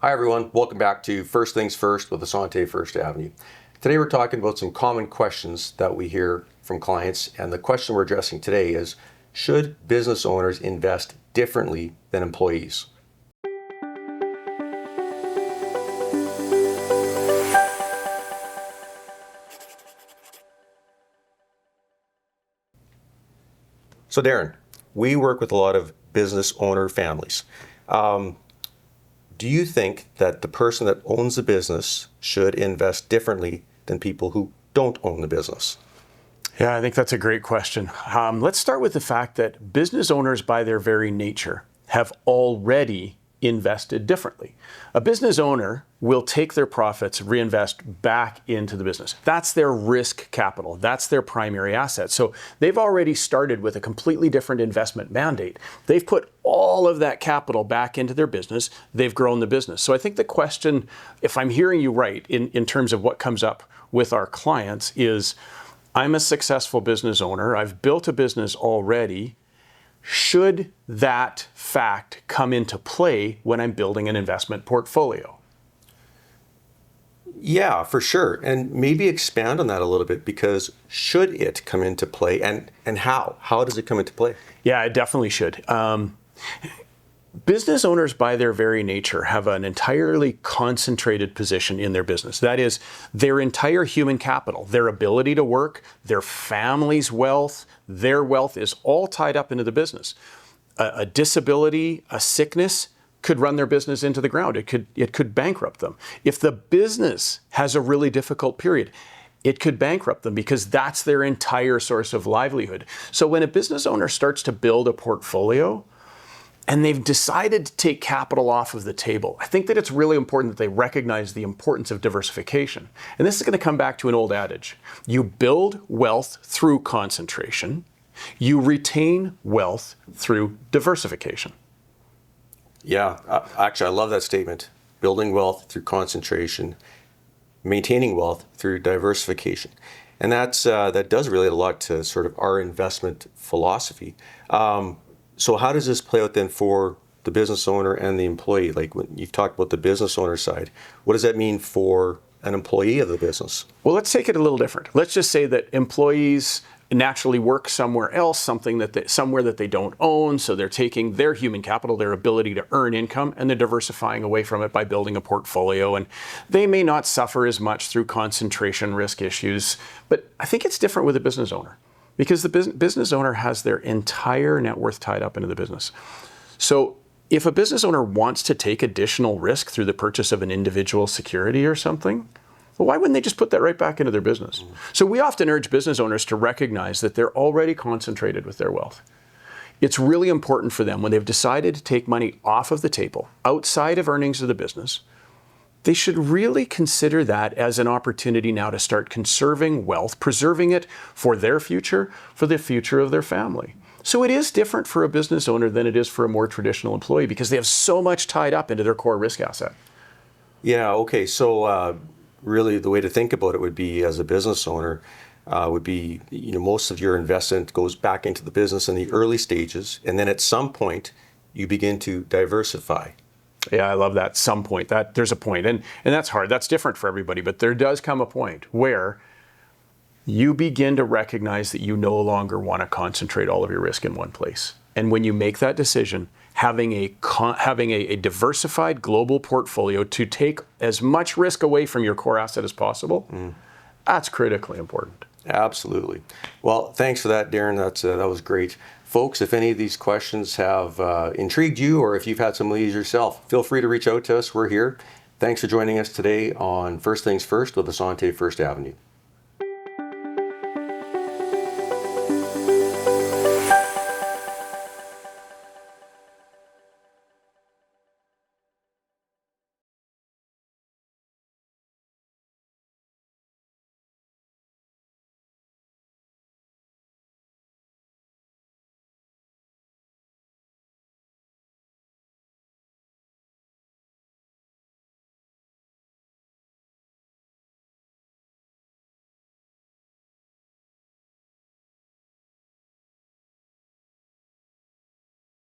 Hi everyone, welcome back to First Things First with Asante First Avenue. Today we're talking about some common questions that we hear from clients, and the question we're addressing today is, should business owners invest differently than employees? So Darren, we work with a lot of business owner families. Do you think that the person that owns the business should invest differently than people who don't own the business? Yeah, I think that's a great question. Let's start with the fact that business owners, by their very nature, have already invested differently. A business owner will take their profits, reinvest back into the business. That's their risk capital. That's their primary asset. So they've already started with a completely different investment mandate. They've put all of that capital back into their business. They've grown the business. So I think the question, if I'm hearing you right, in terms of what comes up with our clients is, I'm a successful business owner. I've built a business already. Should that fact come into play when I'm building an investment portfolio? Yeah, for sure. And maybe expand on that a little bit, because should it come into play, and how? How does it come into play? Yeah, it definitely should. Business owners, by their very nature, have an entirely concentrated position in their business. That is, their entire human capital, their ability to work, their family's wealth, their wealth is all tied up into the business. A disability, a sickness could run their business into the ground. It could bankrupt them. If the business has a really difficult period, it could bankrupt them, because that's their entire source of livelihood. So when a business owner starts to build a portfolio, and they've decided to take capital off of the table, I think that it's really important that they recognize the importance of diversification. And this is going to come back to an old adage. You build wealth through concentration. You retain wealth through diversification. Yeah, actually, I love that statement. Building wealth through concentration, maintaining wealth through diversification. And that does relate a lot to sort of our investment philosophy. So how does this play out then for the business owner and the employee? Like, when you've talked about the business owner side, what does that mean for an employee of the business? Well, let's take it a little different. Let's just say that employees naturally work somewhere else, somewhere that they don't own. So they're taking their human capital, their ability to earn income, and they're diversifying away from it by building a portfolio. And they may not suffer as much through concentration risk issues. But I think it's different with a business owner, because the business owner has their entire net worth tied up into the business. So if a business owner wants to take additional risk through the purchase of an individual security or something, well, why wouldn't they just put that right back into their business? So we often urge business owners to recognize that they're already concentrated with their wealth. It's really important for them, when they've decided to take money off of the table, outside of earnings of the business, they should really consider that as an opportunity now to start conserving wealth, preserving it for their future, for the future of their family. So it is different for a business owner than it is for a more traditional employee, because they have so much tied up into their core risk asset. Yeah, okay. So really the way to think about it would be, as a business owner, would be, most of your investment goes back into the business in the early stages, and then at some point you begin to diversify. Yeah, I love that. Some point. There's a point. And that's hard. That's different for everybody. But there does come a point where you begin to recognize that you no longer want to concentrate all of your risk in one place. And when you make that decision, having a diversified global portfolio to take as much risk away from your core asset as possible, that's critically important. Absolutely. Well, thanks for that, Darren. That was great. Folks, if any of these questions have intrigued you, or if you've had some of these yourself, feel free to reach out to us. We're here. Thanks for joining us today on First Things First with Asante First Avenue.